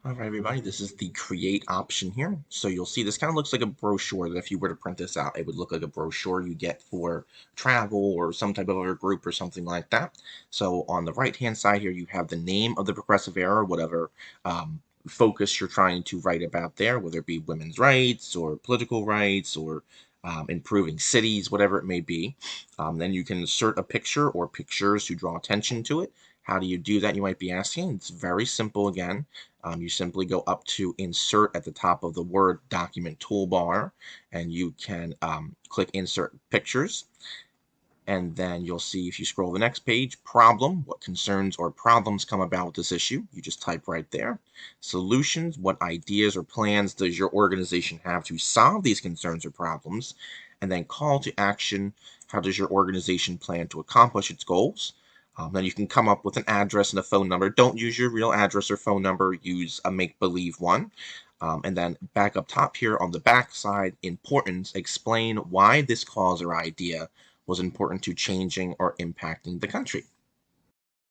All right, everybody, this is the create option here. So you'll see this kind of looks like a brochure that if you were to print this out, it would look like a brochure you get for travel or some type of other group or something like that. So on the right-hand side here, you have the name of the progressive era, whatever focus you're trying to write about there, whether it be women's rights or political rights or improving cities, whatever it may be. Then you can insert a picture or pictures to draw attention to it. How do you do that? You might be asking. It's very simple again. You simply go up to insert at the top of the Word document toolbar and you can click insert pictures. And then you'll see if you scroll the next page, problem, what concerns or problems come about with this issue. You just type right there. Solutions, what ideas or plans does your organization have to solve these concerns or problems? And then call to action, how does your organization plan to accomplish its goals? Then you can come up with an address and a phone number. Don't use your real address or phone number, use a make-believe one. And then back up top here on the back side, importance, explain why this cause or idea was important to changing or impacting the country.